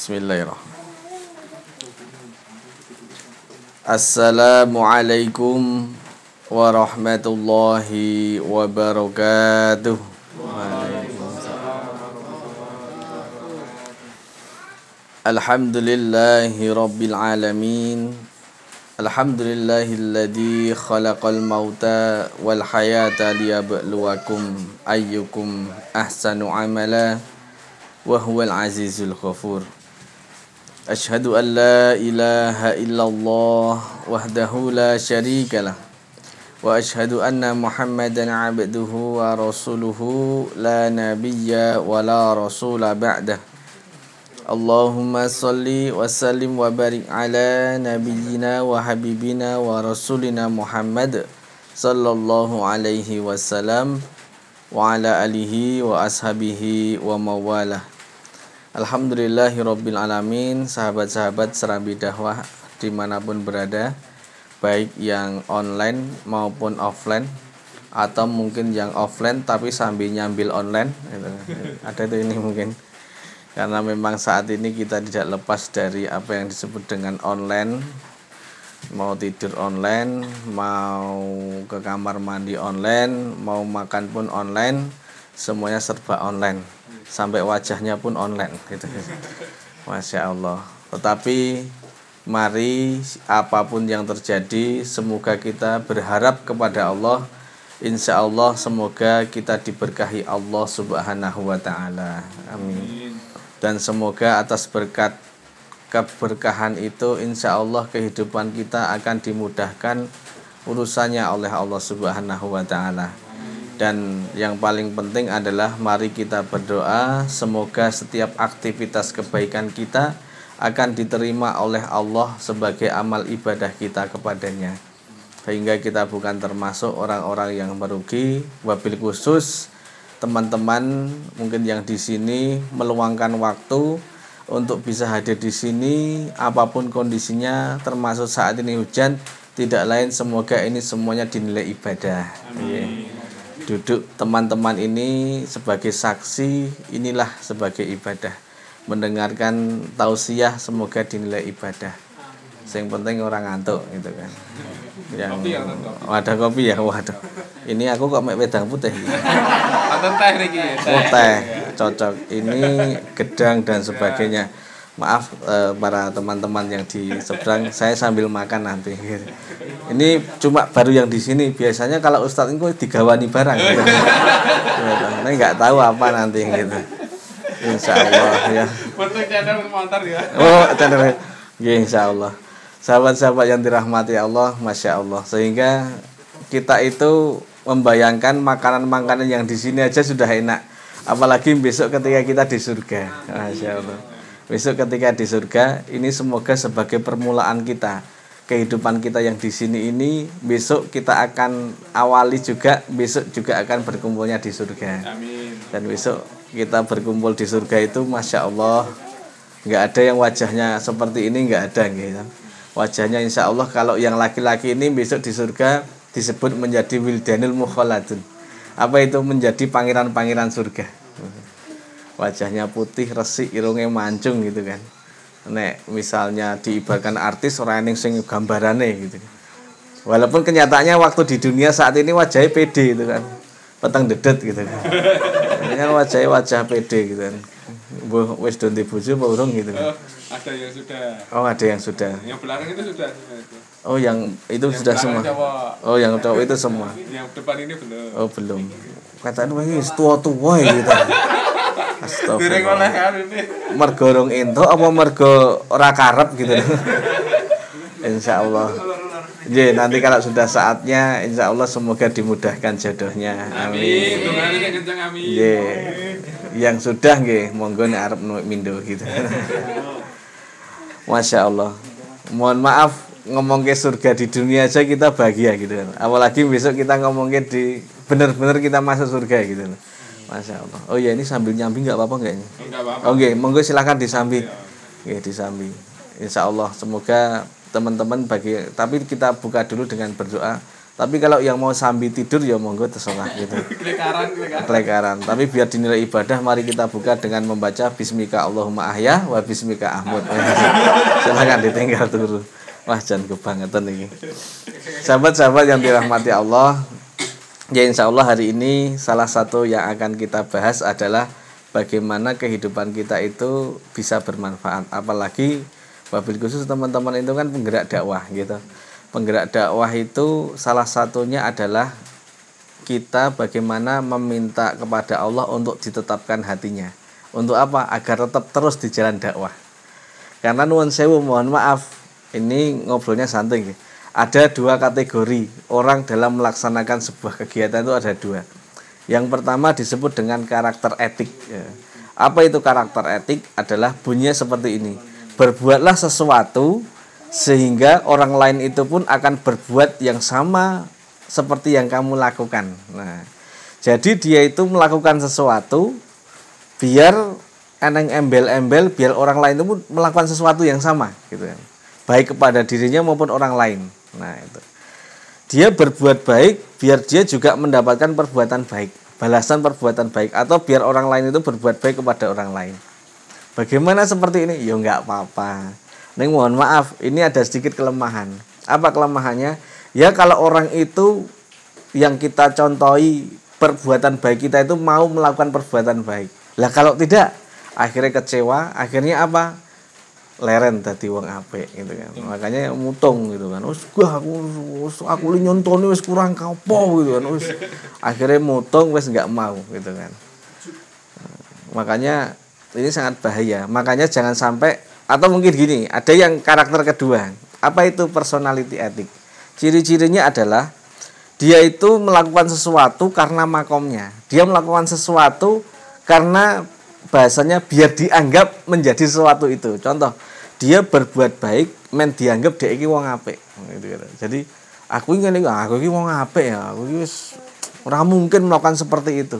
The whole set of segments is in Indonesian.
Bismillahirrahmanirrahim. Assalamualaikum warahmatullahi wabarakatuh. Alhamdulillahi rabbil alamin. Alhamdulillahilladzi khalaqal mauta wal hayata liyabluwakum ayyukum ahsanu amala wa huwal azizul ghafur. Asyhadu an la ilaha illallah wahdahu la syarikalah wa asyhadu anna Muhammadan abduhu wa rasuluhu la nabiyya wa la rasula ba'dah. Allahumma salli wa sallim wa barik ala nabiyyina wa habibina wa rasulina Muhammad sallallahu alaihi wasallam wa ala alihi wa ashabihi wa mawalah. Alhamdulillahi rabbil alamin. Sahabat-sahabat Serambi Dakwah dimanapun berada, baik yang online maupun offline, atau mungkin yang offline tapi sambil nyambil online gitu. Ada itu ini mungkin. Karena memang saat ini kita tidak lepas dari apa yang disebut dengan online. Mau tidur online, mau ke kamar mandi online, mau makan pun online, semuanya serba online. Sampai wajahnya pun online gitu. Masya Allah. Tetapi mari apapun yang terjadi, semoga kita berharap kepada Allah. Insya Allah semoga kita diberkahi Allah Subhanahu wa ta'ala. Amin. Dan semoga atas berkat keberkahan itu insya Allah kehidupan kita akan dimudahkan urusannya oleh Allah Subhanahu wa ta'ala. Dan yang paling penting adalah mari kita berdoa semoga setiap aktivitas kebaikan kita akan diterima oleh Allah sebagai amal ibadah kita kepadanya, sehingga kita bukan termasuk orang-orang yang merugi. Wabil khusus teman-teman mungkin yang di sini meluangkan waktu untuk bisa hadir di sini apapun kondisinya, termasuk saat ini hujan, tidak lain semoga ini semuanya dinilai ibadah. Amin. Duduk teman-teman ini sebagai saksi, inilah sebagai ibadah. Mendengarkan tausiah semoga dinilai ibadah. Yang penting orang ngantuk gitu kan. Yang ada kopi ya, waduh. Ini aku kok mek wedang putih. Wonten teh niki. Teh cocok. Ini gedang dan sebagainya. Maaf para teman-teman yang di seberang, saya sambil makan nanti. Ini cuma baru yang di sini. Biasanya kalau Ustadz itu digawani barang. Gitu. Ini nggak tahu apa nanti gitu. Insya Allah ya. Bentuk channel motor ya. Oh channel. Ya, insya Allah. Sahabat-sahabat yang dirahmati Allah, masya Allah. Sehingga kita itu membayangkan makanan-makanan yang di sini aja sudah enak. Apalagi besok ketika kita di surga. Masya Allah. Besok ketika di surga, ini semoga sebagai permulaan kita, kehidupan kita yang di sini ini, besok kita akan awali juga, besok juga akan berkumpulnya di surga. Amin. Dan besok kita berkumpul di surga itu, masya Allah, nggak ada yang wajahnya seperti ini, nggak ada gitu. Wajahnya insya Allah kalau yang laki-laki ini besok di surga disebut menjadi wildanul mukhalladun. Apa itu? Menjadi pangeran-pangeran surga. Wajahnya putih, resik, irungnya mancung gitu kan. Nek misalnya diibaratkan artis orang yang sing gambarane gitu. Walaupun kenyataannya waktu di dunia saat ini wajahnya pede gitu kan. Peteng dedet gitu kan. Ini kan wajahnya wajah pede gitu kan. Wis do ndek bojo apa urung gitu kan. Ada yang sudah. Oh, ada yang sudah. Yang belakang itu sudah. Oh, yang itu yang sudah semua. Cowok. Oh, yang cowok itu semua. Yang depan ini belum. Oh, belum. Katanya wis tua-tua gitu. Astagfirullah. Mergo rong ento apa mergo ora karep gitu. Insyaallah. Nggih, nanti kalau sudah saatnya insyaallah semoga dimudahkan jodohnya. Amin. Tungane kenceng amin. Nggih. Yang sudah nggih monggo nek arep mindo gitu. Masya Allah. Mohon maaf ngomong ke surga di dunia aja kita bahagia gitu kan. Apalagi besok kita ngomong ke di benar-benar kita masuk surga gitu. Masya Allah. Oh ya, ini sambil nyambi nggak apa-apa nggak ini? Enggak apa-apa. Oke, monggo silakan disambi. Oke, disambi. Insya Allah semoga teman-teman tapi kita buka dulu dengan berdoa. Tapi kalau yang mau sambil tidur ya monggo terserah gitu. Kelekaran. Tapi biar dinilai ibadah, mari kita buka dengan membaca Bismika Allahumma ahya wa Bismika ahmud. Silakan ditinggal dulu. Wah, jangan kebangetan ini. Sahabat-sahabat yang dirahmati Allah, ya insya Allah hari ini salah satu yang akan kita bahas adalah bagaimana kehidupan kita itu bisa bermanfaat. Apalagi wabil khusus teman-teman itu kan penggerak dakwah gitu. Penggerak dakwah itu salah satunya adalah kita bagaimana meminta kepada Allah untuk ditetapkan hatinya. Untuk apa? Agar tetap terus di jalan dakwah. Karena nuwun sewu, mohon maaf, ini ngobrolnya santai. Ada dua kategori orang dalam melaksanakan sebuah kegiatan, itu ada dua. Yang pertama disebut dengan karakter etik. Apa itu karakter etik? Adalah bunyinya seperti ini. Berbuatlah sesuatu sehingga orang lain itu pun akan berbuat yang sama seperti yang kamu lakukan. Nah, jadi dia itu melakukan sesuatu biar eneng embel-embel, biar orang lain itu pun melakukan sesuatu yang sama gitu kan. Baik kepada dirinya maupun orang lain. Nah, itu. Dia berbuat baik biar dia juga mendapatkan perbuatan baik, balasan perbuatan baik, atau biar orang lain itu berbuat baik kepada orang lain. Bagaimana seperti ini? Ya enggak apa-apa. Neng mohon maaf, ini ada sedikit kelemahan. Apa kelemahannya? Ya kalau orang itu yang kita contohi perbuatan baik, kita itu mau melakukan perbuatan baik. Lah kalau tidak, akhirnya kecewa, akhirnya apa? Leren dadi wong apik gitu kan. Makanya mutung gitu kan. Wis aku li nyontoni wis kurang kapo gitu kan. Wis akhirnya mutung wis enggak mau gitu kan. Makanya ini sangat bahaya. Makanya jangan sampai, atau mungkin gini, ada yang karakter kedua. Apa itu personality etik? Ciri-cirinya adalah dia itu melakukan sesuatu karena makomnya. Dia melakukan sesuatu karena bahasanya biar dianggap menjadi sesuatu itu. Contoh, dia berbuat baik men dianggap dia iki wong apik gitu. Jadi aku iki wong apik ya. Aku iki wis ora mungkin melakukan seperti itu.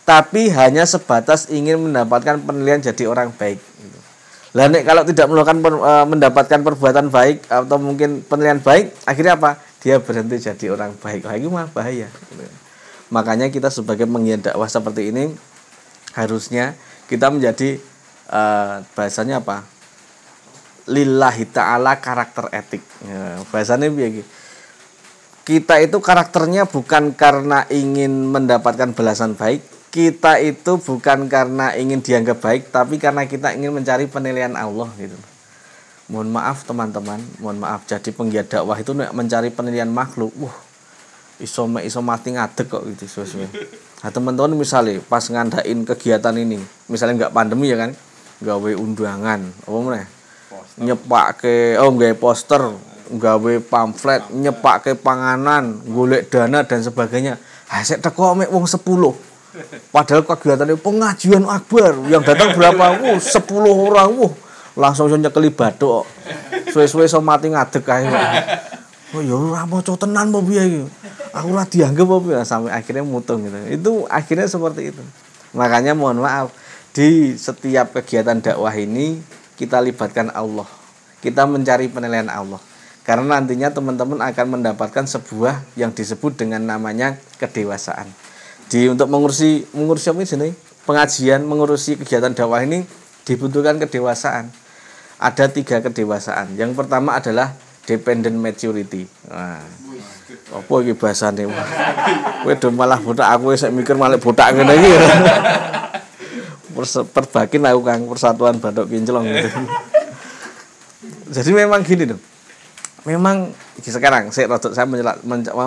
Tapi hanya sebatas ingin mendapatkan penilaian jadi orang baik gitu. Lah nek kalau tidak mendapatkan perbuatan baik atau mungkin penilaian baik, akhirnya apa? Dia berhenti jadi orang baik. Wah, itu mah bahaya. Makanya kita sebagai penggiat dakwah seperti ini harusnya kita menjadi bahasanya apa? Lillahi ta'ala karakter etik. Ya, bahasanya begini. Kita itu karakternya bukan karena ingin mendapatkan balasan baik. Kita itu bukan karena ingin dianggap baik, tapi karena kita ingin mencari penilaian Allah gitu. Mohon maaf teman-teman, mohon maaf. Jadi penggiat dakwah itu mencari penilaian makhluk. Iso mati ngadeg kok gitu sesuai. Nah, teman-teman misalnya pas ngadain kegiatan ini, misalnya nggak pandemi ya kan, gawe undangan, apa meneh? Nyepake gawe poster, gawe pamflet, nyepake panganan, golek dana dan sebagainya. Sik teko mek wong 10. Padahal kegiatannya pengajian akbar, yang datang berapa? 10 orang. Langsung iso nyekeli bathuk kok. Suwe-suwe iso mati ngadeg kae. Oh ya ora maca tenan apa piye iki? Aku ora dianggap apa sampai akhirnya mutung gitu. Itu akhirnya seperti itu. Makanya mohon maaf, di setiap kegiatan dakwah ini kita libatkan Allah. Kita mencari penilaian Allah. Karena nantinya teman-teman akan mendapatkan sebuah yang disebut dengan namanya kedewasaan. Untuk mengurusi apa ini? Pengajian, mengurusi kegiatan dakwah ini dibutuhkan kedewasaan. Ada 3 kedewasaan. Yang pertama adalah dependent maturity. Nah, apa iki bahasane? Kowe do malah botak, aku wis mikir malah botak ngene iki. Perbakin aku Kang Persatuan Bathuk Kinclong gitu. Jadi memang gini dong. Memang sekarang saya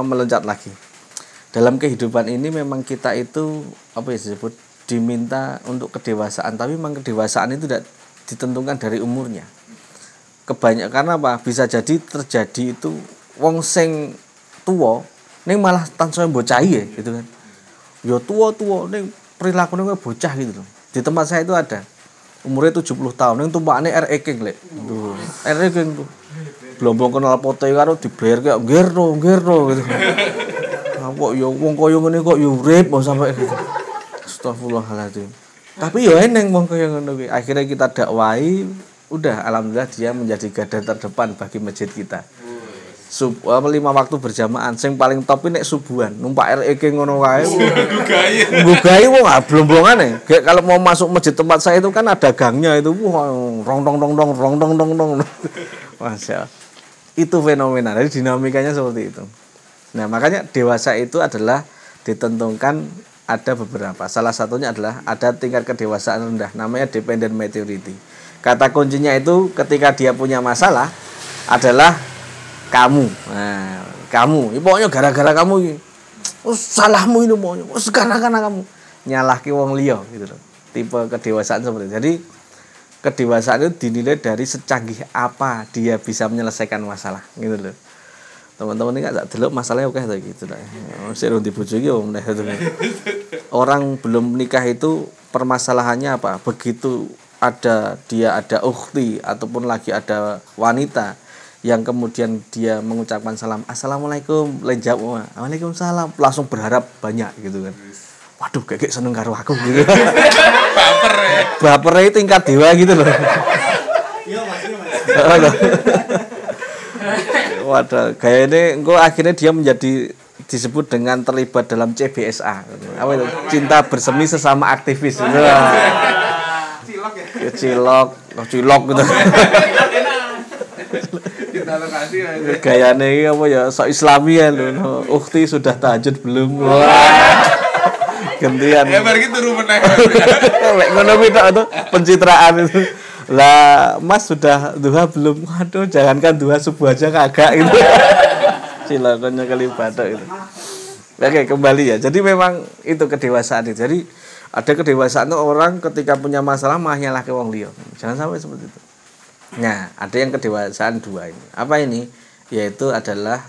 meloncat lagi. Dalam kehidupan ini memang kita itu apa ya disebut diminta untuk kedewasaan, tapi memang kedewasaan itu tidak ditentukan dari umurnya. Kebanyakan apa? Bisa jadi terjadi itu wong sing tuwa ning malah tansaya bocah ya gitu kan. Ya tuwa-tuwa ning perilakune bocah gitu loh. Di tempat saya itu ada umurnya 70 tahun ning tumpakane RE King lek. RE King tuh. Blombong kenal pote karo dibayar kaya ngerno gitu. Kok yo wong kaya ngene kok yo urip sampai gitu. Astagfirullahaladzim. Tapi yo eneng wong kaya ngono kuwi. Akhirnya kita dakwahi, udah alhamdulillah dia menjadi garda terdepan bagi masjid kita. lima waktu berjamaah. Sing paling top nek subuhan, numpak REG ngono wae. Gugaye. Gugahe wong blong-blongane. Kayak kalau mau masuk masjid tempat saya itu kan ada gangnya itu. Rong dong dong dong rong dong dong dong. Masya Allah. Itu fenomena. Jadi dinamikanya seperti itu. Nah, makanya dewasa itu adalah ditentukan ada beberapa. Salah satunya adalah ada tingkat kedewasaan rendah, namanya dependent maturity. Kata kuncinya itu ketika dia punya masalah adalah kamu. Nah, kamu. Ya, pokoknya gara-gara kamu ini. Oh, salahmu ini pokoknya. Oh, karena kamu nyalahke wong liya gitu loh. Tipe kedewasaan seperti itu. Jadi kedewasaan itu dinilai dari secanggih apa dia bisa menyelesaikan masalah gitu loh. Teman-teman ini gak delok masalahnya oke gitu lah. Mesti rung dibojo iki om itu. Orang belum menikah itu permasalahannya apa? Begitu dia ada ukhti ataupun lagi ada wanita yang kemudian dia mengucapkan salam assalamualaikum, lain jawab waalaikumsalam, langsung berharap banyak gitu kan. Waduh, kayak seneng karo aku gitu. Baper tingkat dewa gitu loh. Iya, Mas. Waduh, kayak ini engko akhirnya dia menjadi disebut dengan terlibat dalam CBSA. Apa itu? Cinta bersemi sesama aktivis. Cilok ya. Cilok gitu. Kita lokasi aja. Gayane iki apa ya sok Islami ya lho. Ukhti sudah tahajud belum? Gantian. Ya bar iki turu meneh. Lek ngono kuwi tok pencitraan itu. Lah, Mas sudah duha belum? Waduh, jangankan duha subuh aja kagak gitu. Silakannya kali batok itu. Oke, kembali ya. Jadi memang itu kedewasaan itu. Jadi ada kedewasaan itu orang ketika punya masalah malah nyalahke wong liya. Jangan sampai seperti itu. Nah, ada yang kedewasaan dua ini. Apa ini? Yaitu adalah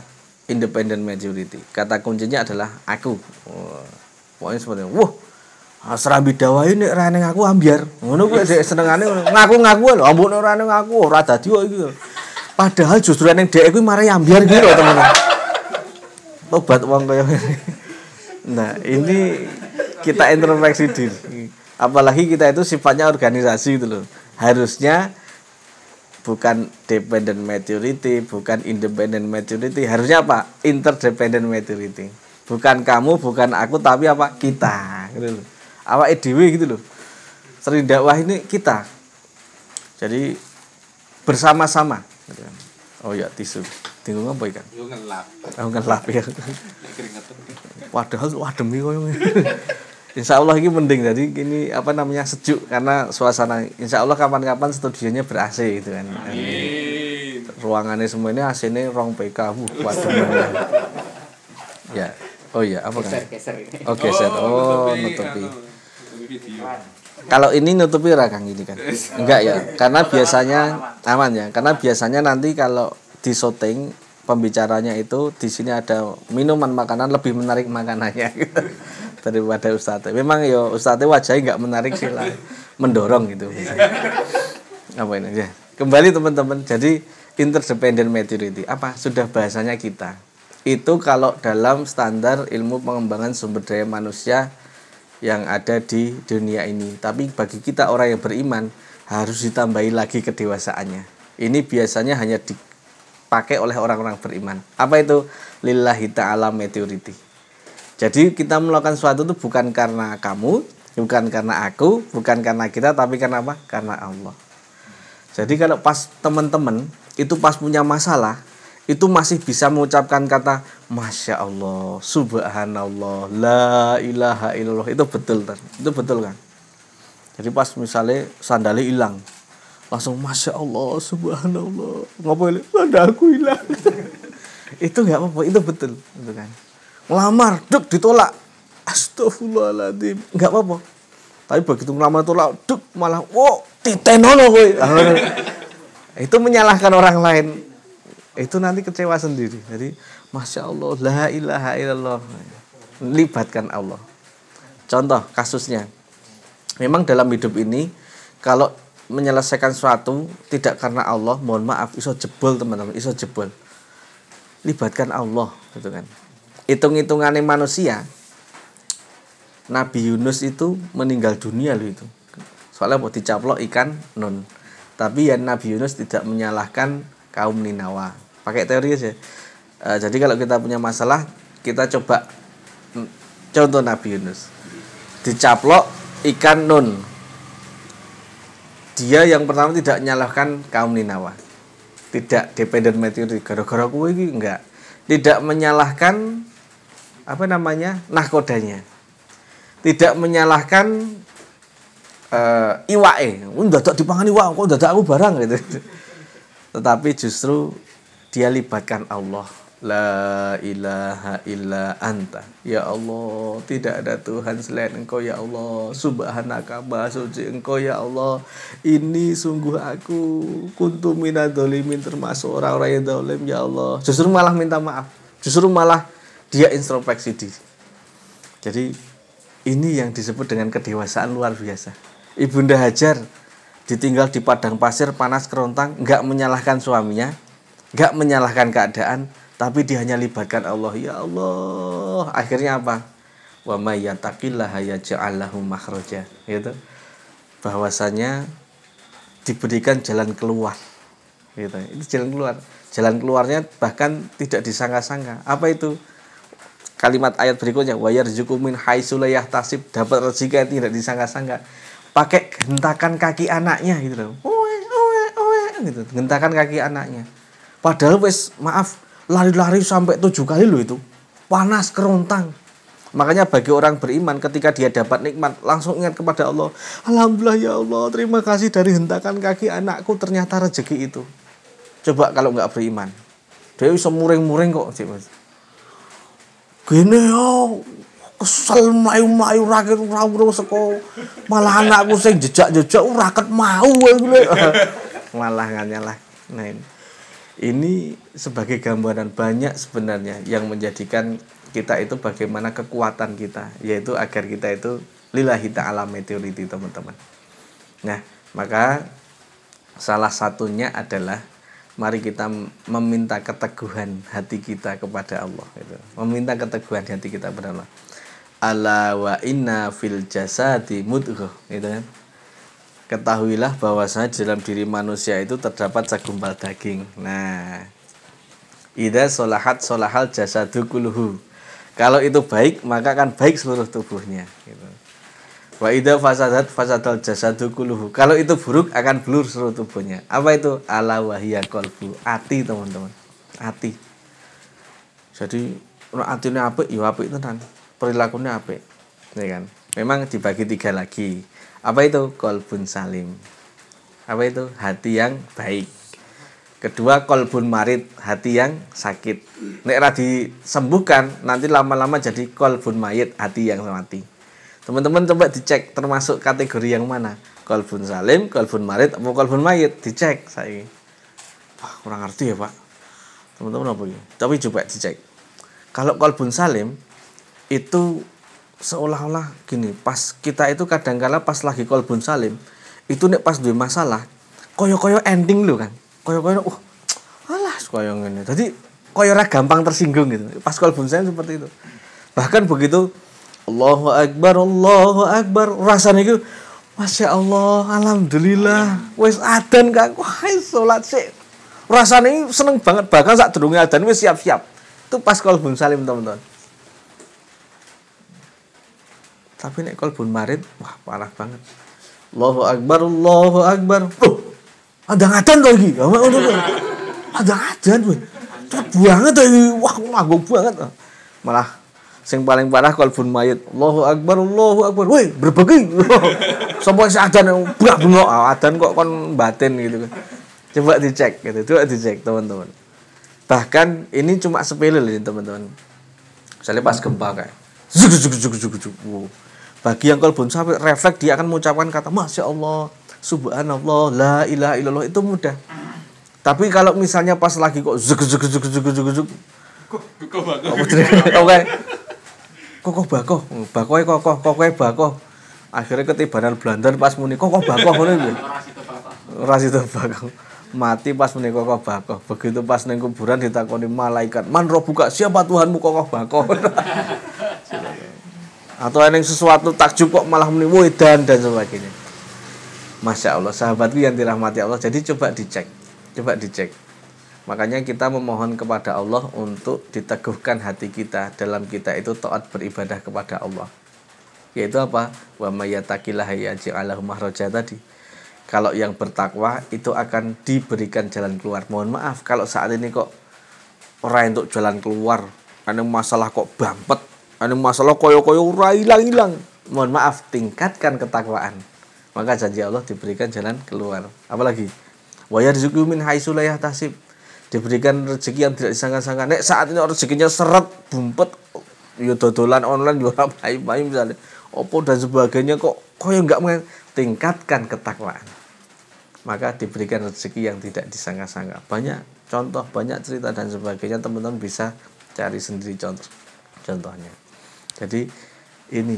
independent maturity. Kata kuncinya adalah aku. Pokoknya seperti itu. Serambi dawahe nek ra ning aku ambyar. Ngono kuwi dhek senengane ngaku-ngaku lho, ambune ora ning aku, ora dadi kok iki. Padahal justru ning dhek kuwi mari ambyar iki lho, teman. Tobat wong kaya ngene. Nah, ini kita introspeksi diri. Apalagi kita itu sifatnya organisasi gitu loh. Harusnya bukan dependent maturity, bukan independent maturity. Harusnya apa? Interdependent maturity. Bukan kamu, bukan aku, tapi apa? Kita gitu loh. Awake dhewe gitu loh. Sering dakwah ini kita. Jadi bersama-sama gitu kan. Oh ya tisu. Tinggal apa ikan? Yo ngelap. Aku ngelap ya. Keringetan. Padahal ademi koyo ngene. Insyaallah ini mending. Jadi ini apa namanya sejuk karena suasana. Insyaallah kapan-kapan studionya ber-AC gitu kan. Amin. Ruangannya semua ini AC-nya 2 PK. Waduh. Ya. Oh iya, apa kan? Geser. Oh, geser. Oh, nutupi. Video. Kalau ini nutupi rakang ini kan? Enggak ya, karena biasanya aman ya. Karena biasanya nanti kalau di syuting pembicaranya itu di sini ada minuman makanan lebih menarik makanannya daripada Ustadz. Memang ya Ustadz wajahnya enggak menarik sih lah, mendorong gitu. Apa ini ya? Kembali teman-teman. Jadi interdependent maturity apa? Sudah bahasanya kita. Itu kalau dalam standar ilmu pengembangan sumber daya manusia yang ada di dunia ini. Tapi bagi kita orang yang beriman harus ditambahi lagi kedewasaannya. Ini biasanya hanya dipakai oleh orang-orang beriman. Apa itu? Lillahi ta'ala maturity. Jadi kita melakukan sesuatu itu bukan karena kamu, bukan karena aku, bukan karena kita, tapi karena apa? Karena Allah. Jadi kalau pas teman-teman itu pas punya masalah, itu masih bisa mengucapkan kata Masya Allah, Subhanallah, La ilaha illallah. Itu betul kan? Itu betul kan? Jadi pas misalnya sandalnya hilang, langsung Masya Allah, Subhanallah, ngapain? Sandalku hilang. Itu nggak apa-apa, itu betul, itu kan? Ngelamar, ditolak, Astagfirullahaladzim, nggak apa-apa. Tapi begitu ngelamar tolak, malah, wow, titenono kowe. Itu menyalahkan orang lain. Itu nanti kecewa sendiri. Jadi Masya Allah, la ilaha illallah, libatkan Allah. Contoh kasusnya, memang dalam hidup ini kalau menyelesaikan sesuatu tidak karena Allah, mohon maaf, iso jebol teman-teman, iso jebol. Libatkan Allah, gitu kan. Hitung-hitungannya manusia, Nabi Yunus itu meninggal dunia loh itu. Soalnya mau dicaplok ikan Tapi ya Nabi Yunus tidak menyalahkan kaum Ninawa. Pakai teori aja. Jadi kalau kita punya masalah, kita coba contoh Nabi Yunus. Dicaplok ikan nun. Dia yang pertama tidak menyalahkan kaum Ninawa. Tidak dependen meteorit gara-gara kowe iki enggak. Tidak menyalahkan nahkodanya. Tidak menyalahkan iwake. Ndadak dipangan iwak kok ndadak aku barang gitu. Tetapi justru dia libatkan Allah. La ilaha illa anta. Ya Allah, tidak ada Tuhan selain Engkau ya Allah. Subhanaka, maha suci Engkau ya Allah. Ini sungguh aku kuntu minadzalimin, termasuk orang-orang yang zalim ya Allah. Justru malah minta maaf. Justru malah dia introspeksi diri. Jadi ini yang disebut dengan kedewasaan luar biasa. Ibunda Hajar ditinggal di padang pasir panas kerontang, enggak menyalahkan suaminya, enggak menyalahkan keadaan, tapi dia hanya libatkan Allah. Ya Allah, akhirnya apa? Wa may yattaqillaha yaj'al lahu makhraja. Gitu. Bahwasanya diberikan jalan keluar. Gitu. Itu jalan keluar. Jalan keluarnya bahkan tidak disangka-sangka. Apa itu? Kalimat ayat berikutnya, wa yarzuqu min haitsu la yahtasib, dapat rezeki yang tidak disangka-sangka. Pakai hentakan kaki anaknya gitu loh. Gitu. Hentakan kaki anaknya. Padahal wis maaf, lari-lari sampai 7 kali loh itu. Panas kerontang. Makanya bagi orang beriman ketika dia dapat nikmat langsung ingat kepada Allah. Alhamdulillah ya Allah, terima kasih dari hentakan kaki anakku ternyata rezeki itu. Coba kalau enggak beriman. Dia bisa muring-muring kok, Cik Mas. Gini yo, kesel mayu-mayu raket ora seko. Malah anakku sing jejak-jejak raket mau ngene. Malah nyalah. Nah ini sebagai gambaran banyak sebenarnya yang menjadikan kita itu bagaimana kekuatan kita, yaitu agar kita itu lillahi ta'ala meteoriti teman-teman. Nah, maka salah satunya adalah mari kita meminta keteguhan hati kita kepada Allah gitu. Meminta keteguhan hati kita kepada Allah. Ala wa inna fil jasadi mudghah gitu kan. Ketahuilah bahwasanya di dalam diri manusia itu terdapat segumpal daging. Nah, idza solahat solahal jasadu kulluhu. Kalau itu baik, maka akan baik seluruh tubuhnya gitu. Wa idza fasadat fasadal jasadu kulluhu. Kalau itu buruk akan blur seluruh tubuhnya. Apa itu? Ala wahiya qalbu. Ati, teman-teman. Ati. Jadi nek atine apik ya apik tenan. Perilakunya apik. Ya kan? Memang dibagi 3 lagi. Apa itu? Qalbun salim. Apa itu? Hati yang baik. Kedua, qalbun marid, hati yang sakit. Nek ra disembuhkan, nanti lama-lama jadi qalbun mayit, hati yang mati. Teman-teman coba dicek termasuk kategori yang mana? Qalbun salim, qalbun marid, atau qalbun mayit? Dicek saya. Wah, kurang ngerti ya, Pak. Teman-teman apa ya? Tapi coba dicek. Kalau qalbun salim itu seolah-olah gini, pas kita itu kadang-kala pas lagi qalbun salim, itu nek pas duwe masalah, koyo-koyo ending lho kan. Koyo-koyo alah koyo ngene. Dadi koyo ora gampang tersinggung gitu. Pas qalbun salim seperti itu. Bahkan begitu Allahu Akbar, rasane iku Masya Allah, alhamdulillah, wis adzan Kak, wah salat sik. Rasane seneng banget, bahkan sak durunge adzan wis siap-siap. Itu pas qalbun salim, teman-teman. Tapi nek qalbun marid, wah parah banget. Allahu Akbar. Adang-adan to iki. Adang-adan kowe. Cepet banget to iki. Wah, nganggo banget. Malah sing paling parah qalbun mayit. Allahu Akbar. Woi, berbeki. Sampai adan bengok-bengok. Adan kok kon batin gitu kan. Coba dicek gitu. Coba dicek, teman-teman. Bahkan ini cuma sepele loh, teman-teman. Misalnya pas gempa kayak zuk. Bagi yang qalbun sampai refleks dia akan mengucapkan kata Masya Allah, Subhanallah, la ilaha illallah, itu mudah. Tapi kalau misalnya pas lagi kok zuk kokoh. Akhirnya ketibanan Belanda pas muni kokoh bakoh ngono lho. Ora sida bakoh. Mati pas muni kokoh bakoh. Begitu pas ning kuburan ditakoni malaikat, "Man rabbuka? Siapa Tuhanmu kokoh bakoh?" Atau yang sesuatu takjub kok malah muni wedan dan sebagainya. Masya Allah, sahabatku yang dirahmati Allah. Jadi coba dicek. Makanya kita memohon kepada Allah untuk diteguhkan hati kita dalam kita itu taat beribadah kepada Allah. Yaitu apa? Wa may yattaqillaha yaj'al lahu makhraja tadi. Kalau yang bertakwa itu akan diberikan jalan keluar. Mohon maaf kalau saat ini kok orang untuk jalan keluar, ada masalah kok bampet, ada masalah koyo-koyo ora hilang-hilang. Mohon maaf, tingkatkan ketakwaan. Maka janji Allah diberikan jalan keluar. Apalagi wa yarzuqu min haitsu la yahtasib. Diberikan rezeki yang tidak disangka-sangka. Nek saat ini rezekinya seret, bumpet, yo dodolan online yo ora payu-payu misalnya. Opo dan sebagainya kok koyo enggak tingkatkan ketakwaan. Maka diberikan rezeki yang tidak disangka-sangka. Banyak contoh, banyak cerita dan sebagainya, teman-teman bisa cari sendiri contohnya. Jadi ini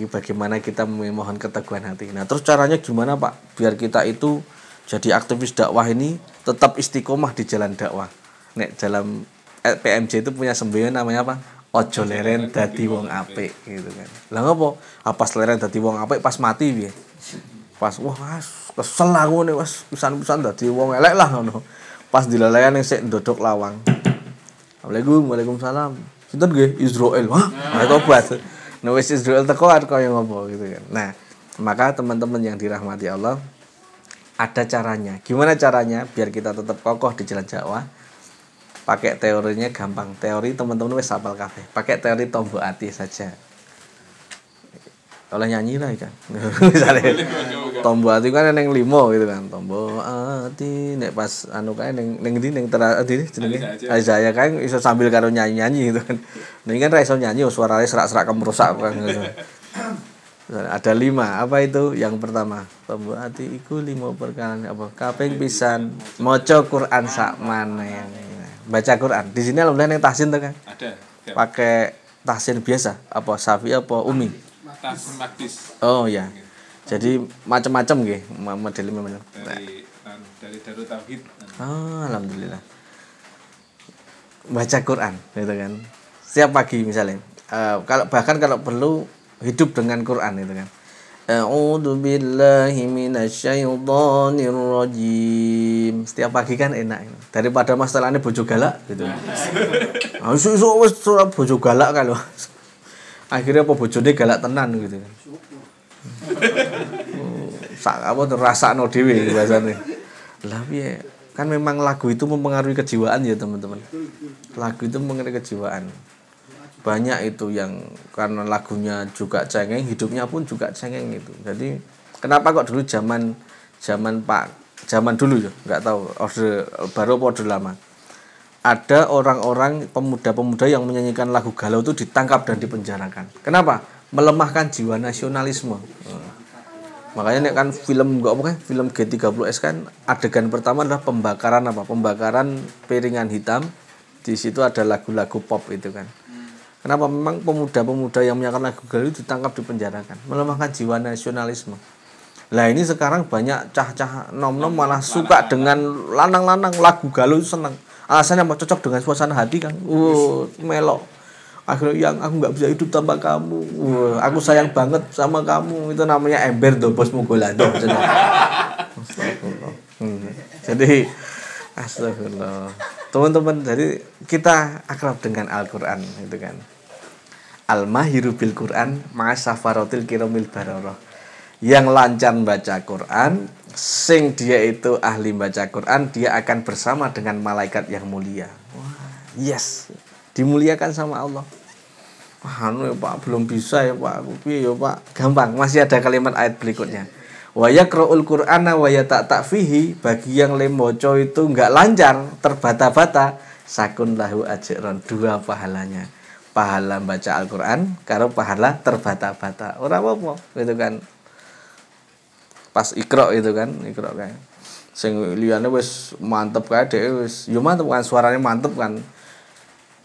bagaimana kita memohon keteguhan hati. Nah, terus caranya gimana, Pak? Biar kita itu jadi aktivis dakwah ini tetap istiqomah di jalan dakwah. Nek dalam PMJ itu punya semboyan namanya apa? Ojo leren dadi wong apik gitu kan. Lah ngopo? Pas leren dadi wong apik pas mati piye? Pas wah kesel aku nih wis pisan-pisan dadi wong elek lah ngono. Pas dilelean sik ndodok lawang. Assalamualaikum, waalaikumsalam. Sinten nggih? Israel. Hah? Nah, tobat. Nah, wis Israel teko kaya ngopo gitu kan. Nah, maka teman-teman yang dirahmati Allah, ada caranya. Gimana caranya biar kita tetap kokoh di jalan dakwah? Pakai teorinya gampang. Teori teman-teman wis hafal kabeh. Pakai teori tombok ati saja. Oleh nyanyi lah kan. Misalnya tombok ati kan neng 5 gitu kan. Tombok ati nek pas anu kae ning ndi ning tadi jenenge. Saya kan iso sambil karo nyanyi-nyanyi gitu kan. Ning kan ra iso nyanyi suarane serak-serak kemrusak kan gitu. Ada 5. Apa itu? Yang pertama, tombok ati iku 5 perkara apa? Kaping pisan maca Quran sak maneh. Baca Quran. Di sini alhamdulillah yang tahsin tuh kan? Ada. Pakai tahsin biasa apa safi apa umi? Tahsin makdis. Oh ya. Jadi macam-macam nggih modelnya. Dari Darut Tauhid. Oh, alhamdulillah. Baca Quran gitu kan. Setiap pagi misalnya. Kalau perlu hidup dengan Quran itu kan. A'udzu billahi minasyaitonir rajim. Setiap pagi kan enak daripada masalahnya bojo galak gitu. Isu-isu wis bojo galak kan lho. Akhirnya apa bojone galak tenan gitu kan. Sak apa rasakno dhewe bahasane. Lah piye? Kan memang lagu itu mempengaruhi kejiwaan ya, teman-teman. Lagu itu mempengaruhi kejiwaan. Banyak itu yang karena lagunya juga cengeng, hidupnya pun juga cengeng itu. Jadi kenapa kok dulu zaman dulu ya, nggak tahu orde baru apa orde lama. Ada orang-orang pemuda-pemuda yang menyanyikan lagu galau itu ditangkap dan dipenjarakan. Kenapa? Melemahkan jiwa nasionalisme. Makanya kan film film G30S kan adegan pertama adalah pembakaran Pembakaran piringan hitam. Di situ ada lagu-lagu pop itu kan. Kenapa? Memang pemuda-pemuda yang menyanyikan lagu galau itu ditangkap dipenjarakan, melemahkan jiwa nasionalisme. Lah ini sekarang banyak cah-cah nom-nom malah suka dengan lanang-lanang lagu galau itu seneng. Alasannya apa? Cocok dengan suasana hati kan. Melok. Akhirnya yang aku nggak bisa hidup tanpa kamu. Aku sayang banget sama kamu. Itu namanya ember do bos mugolado. Jadi astagfirullah. Teman-teman, jadi kita akrab dengan Al-Qur'an itu kan. Al-mahiru bil Qur'an ma'asafaratil kiramil bararah. Yang lancar baca Quran, sing dia itu ahli baca Quran, dia akan bersama dengan malaikat yang mulia. Wah, yes. Dimuliakan sama Allah. Wah, ya Pak, belum bisa ya Pak. Aku piye ya Pak? Gampang, masih ada kalimat ayat berikutnya. Wa yaqra'ul Qur'ana wa yata'ta fihi, bagi yang lemoco itu enggak lancar, terbata-bata, sakun lahu ajran, 2 pahalanya. Pahala baca Al-Qur'an karo pahala terbata-bata. Ora apa-apa, gitu kan. Pas Iqra itu kan, Iqra kan. Sing liyane wis mantep kae dhewe wis yo mantep kan, suaranya mantep kan.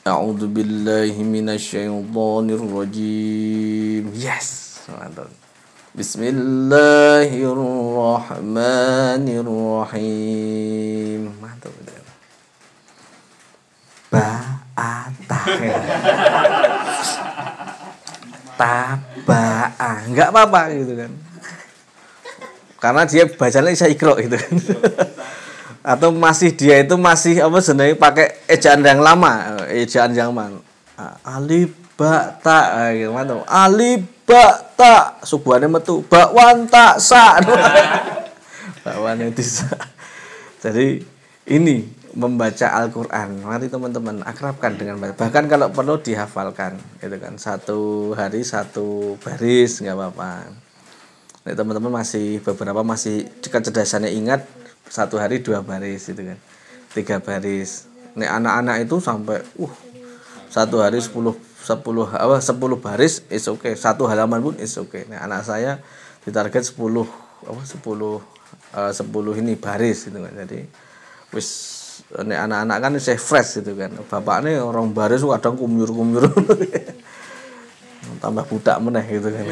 A'udzu billahi minasyaitonir rajim. Yes, mantap. Bismillahirrahmanirrahim. Mantap. Tabaa. Enggak apa-apa gitu kan. Karena dia bacanya saya Iqra gitu kan. Atau masih dia itu masih apa jenenge pakai ejaan yang lama, ejaan yang mana? Alif ba ta gimana? Alif ba ta subuhane metu bakwan tak sa. Bakwan itu sa. Jadi ini membaca Al-Qur'an. Mari teman-teman akrabkan dengan baik. Bahkan kalau perlu dihafalkan, gitu kan. Satu hari satu baris enggak apa-apa. Nah, teman-teman beberapa masih kecerdasannya ingat satu hari 2 baris gitu kan. 3 baris. Nek anak-anak itu sampai satu hari 10 baris is okay. Satu halaman pun is okay. Nah, anak saya ditarget 10 ini baris gitu kan. Jadi wis nek anak-anak kan isih fresh gitu kan. Bapaknya orang baris kadang kumyur-kumyur. Tambah budak meneh gitu kan.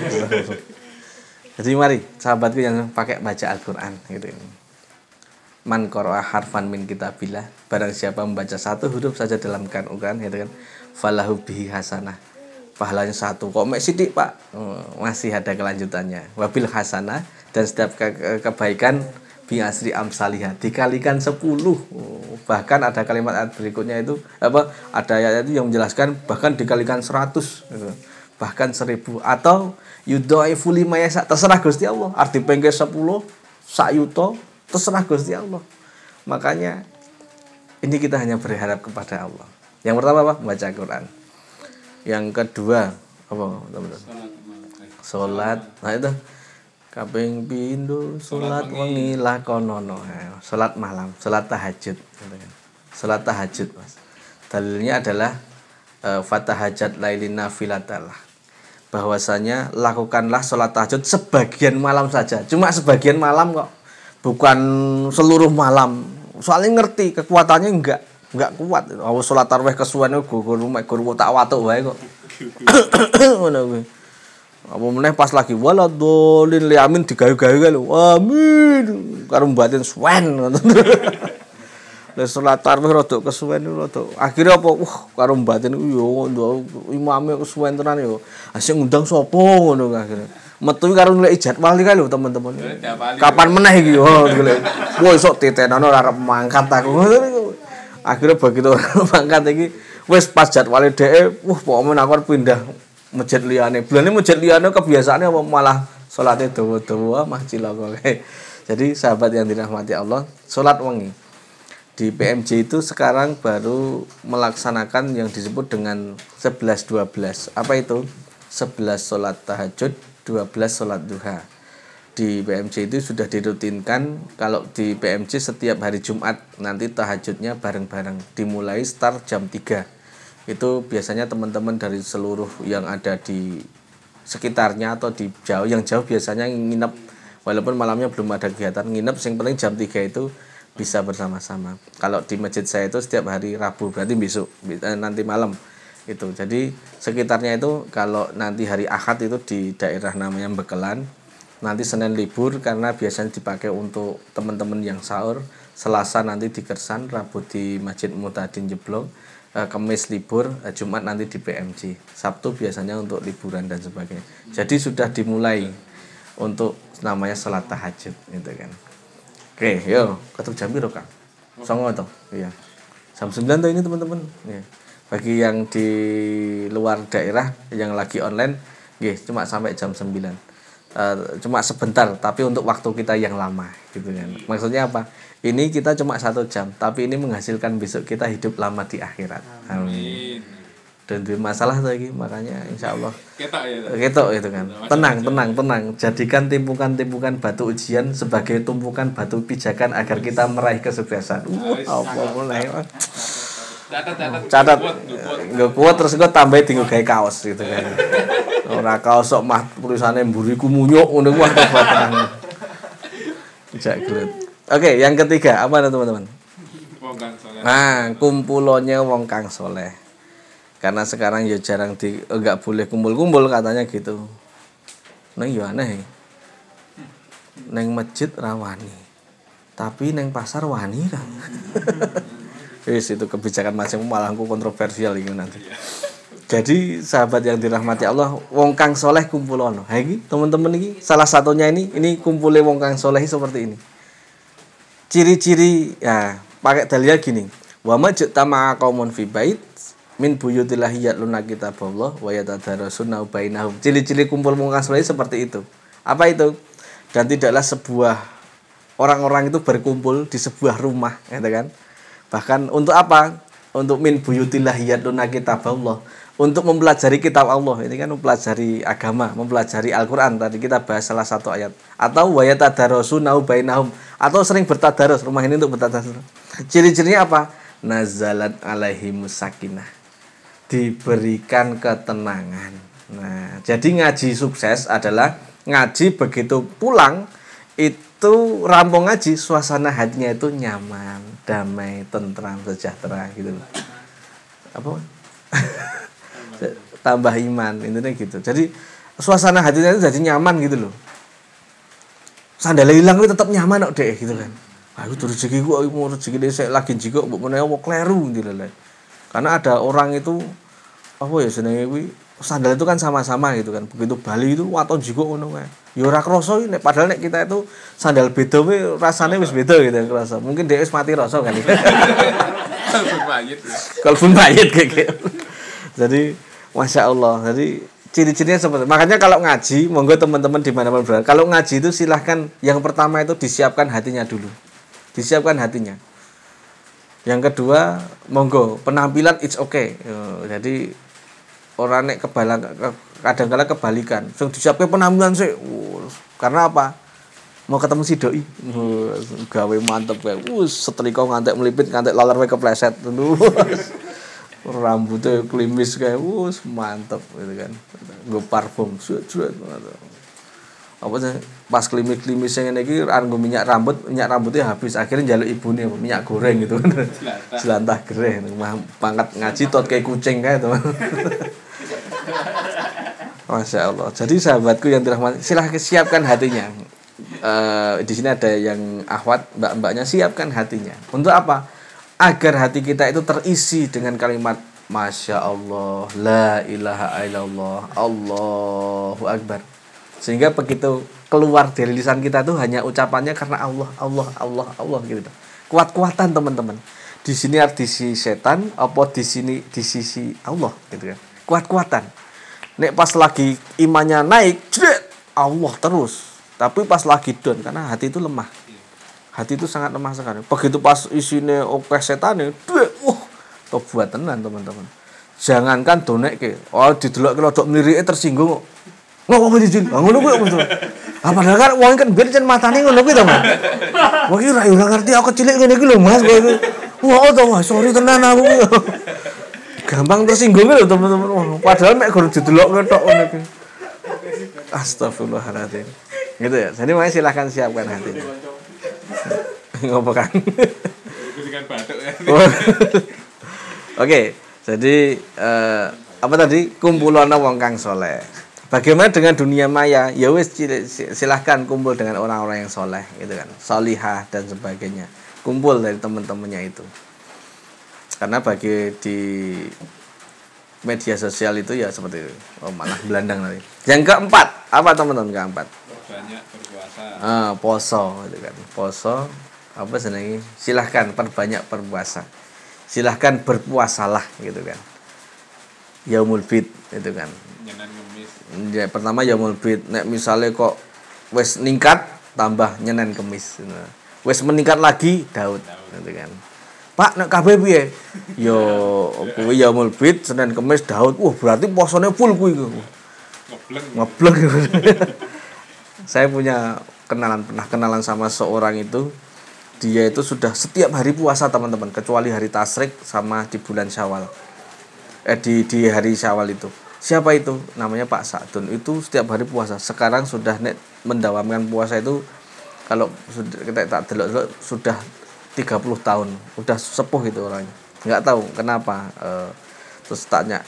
Jadi mari sahabatku yang pakai baca Al-Qur'an gitu. Man qara'a harfan min kitabillah, barang siapa membaca satu huruf saja dalam Al-Qur'an gitu kan, falahu bihi hasanah. Pahalanya 1. Kok mek sithik, Pak? Masih ada kelanjutannya. Wabil hasanah, dan setiap kebaikan bi asri amsalihah, dikalikan 10. Bahkan ada kalimat berikutnya itu ada ayat itu yang menjelaskan bahkan dikalikan 100 gitu. Bahkan 1000 atau yudhaifu lima yasa, terserah Gusti Allah. Arti pengke 10 sak yuto terserah Gusti Allah. Makanya ini kita hanya berharap kepada Allah. Yang pertama apa? Membaca Al-Qur'an. Yang kedua apa, teman-teman? Salat. Nah itu kaping pindho salat wengi lakonono. Salat malam, salat tahajud gitu kan. Salat tahajud, Mas. Dalilnya adalah fatahajat lailin nafilatalah. Bahwasanya lakukanlah sholat tahajud sebagian malam saja, cuma sebagian malam kok, bukan seluruh malam. Soalnya ngerti kekuatannya enggak kuat. Awas sholat tarawih kesuwen guru tak watuk wae kok. Ngono kuwi. Apa meneh pas lagi waladolin liamin digawe-gawe lho. Amin. Karo mbatin suwen ngoten. Lah salat tarawih rada kesuwen rada. Akhire apa? Karo mbatin ku yo imame kesuwen tenan yo. Asik ngundang sapa ngono akhire. Metu karo nilai jadwal iki lho teman-teman. Kapan meneh iki yo golek. Wah esuk titenono arep mangkat aku. Akhire begitu mangkat iki wis pas jadwale dhek, pokoke aku arep pindah masjid liyane. Bulane masjid liyane kebiasaane apa malah salate dawa-dawa mah cilaka kae. Jadi sahabat yang dirahmati Allah, salat wengi. Di PMJ itu sekarang baru melaksanakan yang disebut dengan 11-12. Apa itu? 11 sholat tahajud, 12 sholat duha. Di PMJ itu sudah dirutinkan. Kalau di PMJ setiap hari Jumat nanti tahajudnya bareng-bareng. Dimulai start jam 3. Itu biasanya teman-teman dari seluruh yang ada di sekitarnya atau di jauh. Yang jauh biasanya nginep. Walaupun malamnya belum ada kegiatan nginep, yang penting jam 3 itu bisa bersama-sama. Kalau di masjid saya itu setiap hari Rabu, berarti besok nanti malam itu. Jadi sekitarnya itu kalau nanti hari Ahad itu di daerah namanya Bekelan, nanti Senin libur karena biasanya dipakai untuk teman-teman yang sahur, Selasa nanti di Kersan, Rabu di Masjid Mutadin Jeblong, Kamis libur, Jumat nanti di PMJ, Sabtu biasanya untuk liburan dan sebagainya. Jadi sudah dimulai untuk namanya salat tahajud gitu kan. Oke, yo, ketemu jam piro, Kang? 09.00 toh? Iya. Jam 9 toh ini teman-teman. Ya. Bagi yang di luar daerah yang lagi online, nggih, cuma sampai jam 9. Cuma sebentar, tapi untuk waktu kita yang lama gitu kan. Maksudnya apa? Ini kita cuma 1 jam, tapi ini menghasilkan besok kita hidup lama di akhirat. Amin. Dan masalah lagi, makanya insya Allah ketok itu kan. Tenang. Jadikan timbukan-timbukan batu ujian sebagai tumpukan batu pijakan agar kita meraih kesuksesan. Apa mulai? Catat. Nggak kuat terus gue tambahin tinggal kayak kaos gitu kan. Ora kaos sok mah tulisane mburiku munyuk ngono kuwi tenang. Tidak gelut. Oke, yang ketiga apa teman-teman? Wong kang saleh. Nah, kumpulonya wong kang soleh. Karena sekarang ya jarang enggak boleh kumpul-kumpul katanya gitu. Neng yo aneh. Neng masjid rawani. Tapi neng pasar wani kan. Wis itu kebijakan masing malah kontroversial ini nanti. Jadi sahabat yang dirahmati Allah, wong kang soleh kumpulono. Ha iki teman-teman iki salah satunya ini kumpulnya wong kang soleh seperti ini. ciri-ciri ya pakai dalil gini. Wa majtama'a qaumun fi bait min buyutillahi yatluna kitaballah wa yatadarasuna bainahum. Ciri-ciri kumpul wong kang saleh seperti itu. Apa itu? Dan tidaklah sebuah orang-orang itu berkumpul di sebuah rumah, gitu kan. Bahkan untuk apa? Untuk min buyutillahi yatluna kitaballah. Untuk mempelajari kitab Allah. Ini kan mempelajari agama, mempelajari Al-Qur'an. Tadi kita bahas salah satu ayat. Atau wa yatadarasuna bainahum, atau sering bertadarus. Rumah ini untuk bertadarus. Ciri-cirinya apa? Nazalat alaihimus sakinah. Diberikan ketenangan. Nah, jadi ngaji sukses adalah ngaji begitu pulang itu rampung ngaji, suasana hatinya itu nyaman, damai, tentram, sejahtera gitu loh. Apa? Tambah iman, intinya gitu. Jadi suasana hatinya itu jadi nyaman gitu loh. Sandal hilang itu tetap nyaman kok deh gitu kan. Aku tuh rezeki gua mau rezeki desa lagi jiko mbok menawa wong kleru gitu loh. Karena ada orang itu apa ya jenenge kuwi sandal itu kan sama-sama gitu kan. Begitu Bali itu waton jiko ngono kae. Ya ora krasa nek padahal nek kita itu sandal beda kuwi rasane wis beda gitu krasa. Mungkin dia wis mati rasa kan. Kalbun mayit. Kalbun mayit kayak. Jadi Masya Allah. Jadi ciri-cirinya seperti itu. Makanya kalau ngaji, monggo teman-teman di mana-mana berada. Kalau ngaji itu silahkan yang pertama itu disiapkan hatinya dulu. Disiapkan hatinya. Yang kedua, monggo penampilan it's okay. Jadi orang nek kadang-kala kebalikan. Sing disiapke penampilan sih. Karena apa? Mau ketemu si doi. Gawe mantep kae. Setrika ngantek melipit, ngantek laler kepleset. Rambutnya klimis kayak mantep gitu kan. Nggo parfum suet-suet. Apa sih pas klimis-klimisnya ngene iki nggo minyak rambutnya habis, akhirnya njaluk ibune minyak goreng gitu kan. Jelantah gereh pangkat ngaji tot kayak kucing kayak to. Masya Allah. Jadi sahabatku yang dirahmati, silahkan siapkan hatinya. Di sini ada yang akhwat, mbak-mbaknya, siapkan hatinya. Untuk apa? Agar hati kita itu terisi dengan kalimat Masya Allah, La ilaha illallah, Allahu Akbar. Sehingga begitu keluar dari lisan kita tuh hanya ucapannya karena Allah, Allah, Allah, Allah gitu. Kuat-kuatan teman-teman. Di sini arti setan, apa di sini di sisi Allah gitu kan. Kuat-kuatan. Nek pas lagi imannya naik, Allah terus. Tapi pas lagi down karena hati itu lemah. Hati itu sangat lemah sekali. Begitu pas isine oke setane, toh buat tenan teman-teman. Jangankan donekke, didelok kelodok mlirike tersinggung kok. Ngopo dijil? Ngono kuwi betul. Padahal kan wong kan ben jan matane ngono kuwi to, Mas. Wong iki ora ngerti aku cilik ngene iki lho, Mas. Wah, Mas, sorry tenan aku. Gampang tersinggung lho teman-teman. Padahal mek guru didelok ketok ngono iki. Astagfirullahaladzim. Gitu ya. Jadi makanya silahkan siapkan hatinya. Ngopo kan? Oke, jadi apa tadi? Kumpulan wong kang soleh. Bagaimana dengan dunia maya? Ya wis silahkan kumpul dengan orang-orang yang soleh, gitu kan, solihah dan sebagainya. Kumpul dari teman-temannya itu. Karena bagi di media sosial itu ya seperti itu. Oh, malah belandang nanti. Yang keempat, apa teman-teman keempat? Banyak berpuasa. Poso, gitu kan. Poso. Apa senengi? Silahkan perbanyak berpuasa. Silahkan berpuasalah gitu kan. Yaumul Bid itu kan. Nyenen Kemis. Ya, pertama Yaumul Bid. Nek misalnya kok wis ningkat tambah nyenen Kemis. Wis meningkat lagi Daud gitu kan. Pak nek kabeh piye? Yo kuwi Yaumul Bid, Senin Kemis Daud. Berarti posone full kuwi. Ngebleng. Saya pernah kenalan sama seorang itu. Dia itu sudah setiap hari puasa teman-teman, kecuali hari Tasyrik sama di bulan Syawal. Di hari Syawal itu. Siapa itu? Namanya Pak Sa'dun. Itu setiap hari puasa. Sekarang sudah mendawamkan puasa itu kalau kita tak delok sudah 30 tahun. Udah sepuh itu orangnya. Enggak tahu kenapa. Terus tanya,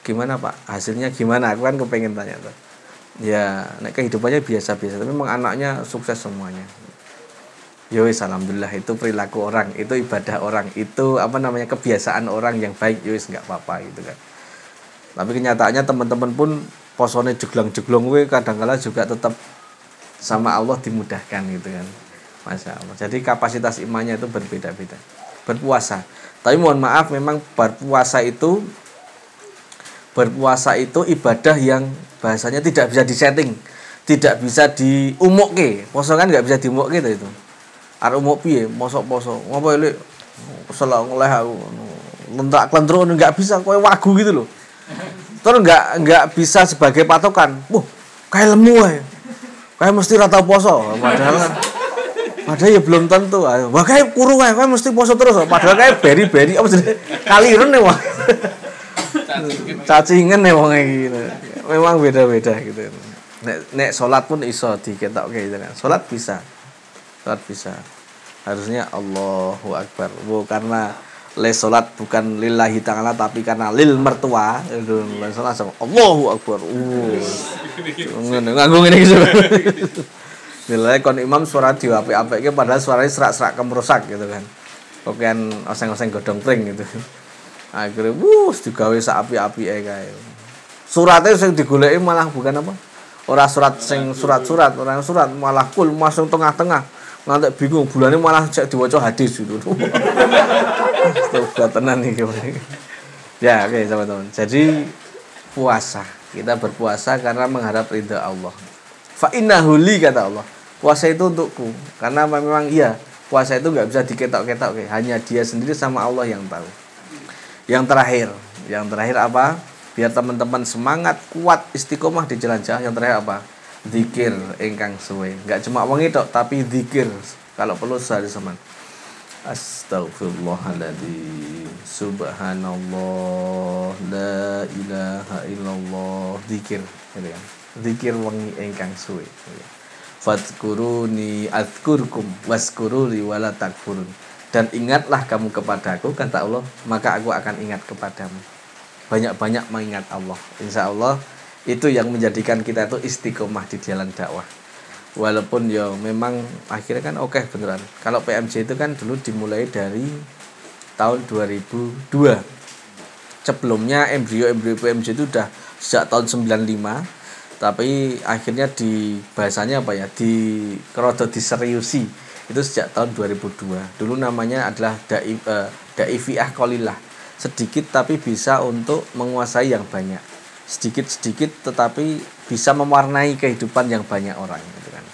gimana Pak? Hasilnya gimana? Aku kan kepengen tanya tuh. Ya, kehidupannya biasa-biasa, tapi memang anaknya sukses semuanya. Ya wis alhamdulillah, itu perilaku orang, itu ibadah orang, itu kebiasaan orang yang baik, ya wis enggak apa-apa gitu kan. Tapi kenyataannya teman-teman pun posone jeglong-jeglong kuwi kadang-kala juga tetap sama Allah dimudahkan gitu kan. Masya Allah. Jadi kapasitas imannya itu berbeda-beda. Berpuasa. Tapi mohon maaf, memang berpuasa itu ibadah yang bahasanya tidak bisa disetting, tidak bisa diumukke. Poso kan nggak bisa diumukke itu. Arep umuk piye? Poso. Ngopo lek salah oleh aku. Lentak klentro nggak bisa, kowe wagu gitu loh. Terus nggak bisa sebagai patokan. Kayak lemu ae. Kayak mesti rata poso. Padahal ya belum tentu. Wah kayak kurung ae, kayak mesti poso terus. Padahal kayak beri-beri apa jenenge? Kalirun ya, Wah. Cacingan ya wong iki gitu. Memang beda-beda gitu. Nek salat pun iso diketokke gitu kan. Salat bisa. Harusnya Allahu Akbar. Karena salat bukan lillahi ta'ala tapi karena lil mertua. Itu salat sama Allahu Akbar. Nganggo ngene iki. Nilai kon imam suara diapik-apike padahal suaranya serak-serak kemerusak gitu kan. Kokean oseng-oseng godhong pring gitu. Akhirnya digawe sak api-apike kae. Surate sing digoleki malah bukan apa? Ora surat sing surat-surat, orang surat malah kul masuk tengah-tengah. Ngantek bingung bulane malah cek diwaca hadis gitu. Astagfirullah tenan iki. Ya, oke teman-teman. Jadi puasa, kita berpuasa karena mengharap ridha Allah. Fa innahu li kata Allah. Puasa itu untukku. Karena memang iya, puasa itu enggak bisa diketok-ketok, hanya Dia sendiri sama Allah yang tahu. Yang terakhir apa? Biar teman-teman semangat, kuat, istiqomah di jalan jannah. Yang terakhir apa? Zikir ingkang suwe. Enggak cuma wengi tok, tapi zikir. Kalau perlu sehari seman. Astaghfirullahaladzim. Subhanallah. La ilaha illallah. Zikir, gitu kan. Zikir wengi ingkang suwe. Fadkuruni adzkurkum waskuruli wala takfurun. Dan ingatlah kamu kepadaku, kata Allah, maka aku akan ingat kepadamu. Banyak-banyak mengingat Allah. Insya Allah itu yang menjadikan kita itu istiqomah di jalan dakwah. Walaupun ya memang akhirnya kan oke beneran. Kalau PMJ itu kan dulu dimulai dari tahun 2002. Sebelumnya embrio PMJ itu udah sejak tahun 95. Tapi akhirnya di bahasanya apa ya? Diseriusi. Itu sejak tahun 2002. Dulu namanya adalah Da'ifiah Qalilah. Sedikit tapi bisa untuk menguasai yang banyak. Sedikit-sedikit tetapi bisa mewarnai kehidupan yang banyak orang gitu kan.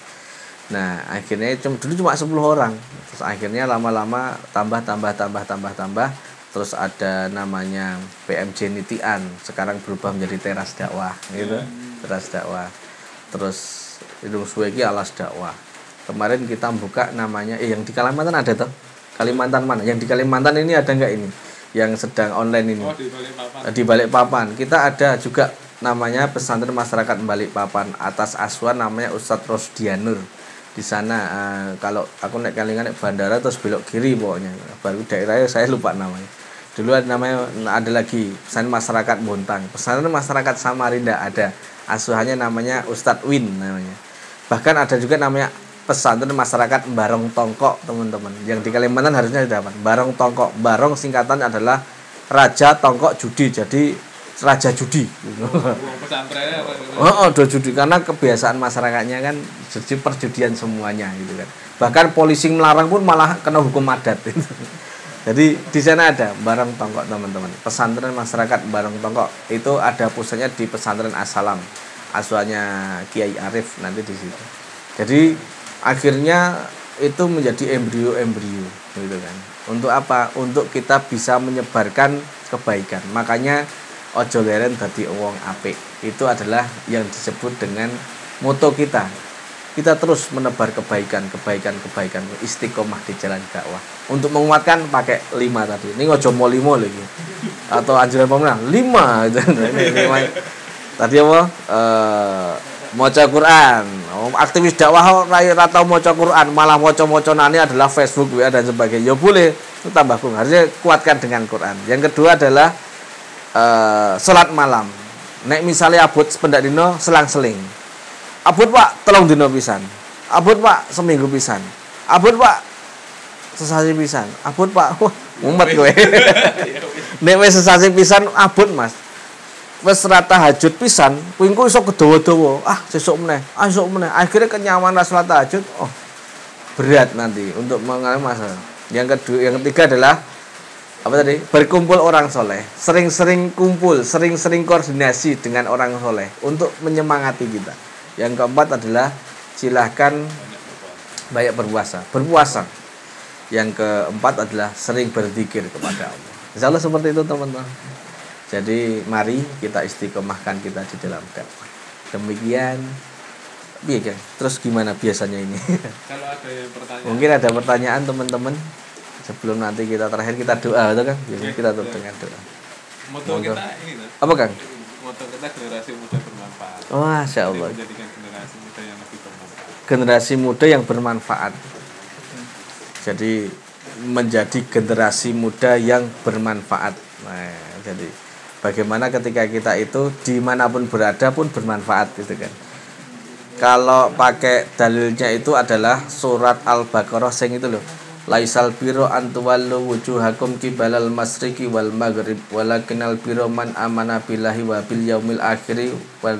Nah, akhirnya dulu cuma 10 orang. Terus akhirnya lama-lama tambah. Terus ada namanya PMJ Nitian. Sekarang berubah menjadi Teras Dakwah gitu. Teras Dakwah. Terus Hidung Suweki Alas Dakwah. Kemarin kita buka namanya yang di Kalimantan ada toh? Kalimantan mana? Yang di Kalimantan ini ada enggak ini? Yang sedang online ini. Di Balikpapan. Kita ada juga namanya Pesantren Masyarakat Balikpapan atas asuhan namanya Ustadz Rosdianur. Di sana kalau aku naik Kalingan naik bandara terus belok kiri pokoknya. Baru daerahnya saya lupa namanya. Dulu ada lagi Pesantren Masyarakat Bontang. Pesantren Masyarakat Samarinda ada. Asuhannya namanya Ustadz Win namanya. Bahkan ada juga namanya Pesantren Masyarakat Barong Tongkok, teman-teman. Yang di Kalimantan harusnya dapat Barong Tongkok. Barong singkatan adalah Raja Tongkok Judi. Jadi Raja Judi. Pesantrennya judi karena kebiasaan masyarakatnya kan jadi perjudian semuanya gitu kan. Bahkan polisi melarang pun malah kena hukum adat. Jadi di sana ada Barong Tongkok, teman-teman. Pesantren Masyarakat Barong Tongkok itu ada pusatnya di Pesantren As-Salam. Asuhannya Kiai Arif nanti di situ. Jadi akhirnya itu menjadi embrio gitu kan. Untuk apa? Untuk kita bisa menyebarkan kebaikan. Makanya ojo leren dadi wong apik. Itu adalah yang disebut dengan moto kita. Kita terus menebar kebaikan, istiqomah di jalan dakwah. Untuk menguatkan pakai 5 tadi. Ini ojo mau 5 lagi. Atau anjuran pemerintah 5 gitu. Ini 5. Tadi apa? Maca Quran. Aktivis dakwah ora tau maca Quran, malah maca-macanane adalah Facebook, WA dan sebagainya. Ya boleh, itu tambah kurang. Harusnya kuatkan dengan Quran. Yang kedua adalah salat malam. Nek misalnya abot sependak dino selang-seling. Abot Pak, 3 dino pisan. Abot Pak, seminggu pisan. Abot Pak, sesasi pisan. Abot Pak, wah, mumet kowe. Nek wis sesasi pisan abot Mas. Wis ora tahajud pisan, kuwi engko iso kedawa-dawa. Sesuk meneh. Akhirnya kenyaman salat tahajud. berat nanti untuk mengalami masalah. Yang ketiga adalah apa tadi? Berkumpul orang soleh, sering-sering kumpul, sering-sering koordinasi dengan orang soleh untuk menyemangati kita. Yang keempat adalah silahkan banyak berpuasa. Yang keempat adalah sering berzikir kepada Allah. Insya Allah seperti itu teman-teman. Jadi mari kita istiqomahkan kita di dalam dakwah. Demikian. Iya, terus gimana biasanya ini? Kalau ada yang pertanyaan. Mungkin ada pertanyaan teman-teman. Sebelum nanti kita terakhir kita doa, itu kan? Biasanya kita tutup dengan doa. Moto kita ini tuh. Apa Kang? Moto kita generasi muda bermanfaat. Oh, Masya Allah. Jadi menjadikan generasi muda yang lebih bermanfaat. Generasi muda yang bermanfaat. Jadi menjadi generasi muda yang bermanfaat. Nah, jadi bagaimana ketika kita itu dimanapun berada pun bermanfaat gitu kan. Kalau pakai dalilnya itu adalah surat Al-Baqarah sing itu loh. Laisal biro antuwallu wujuhakum kibalal masriqi wal maghrib walakinal biro man amana billahi wa bil yaumil akhiri wal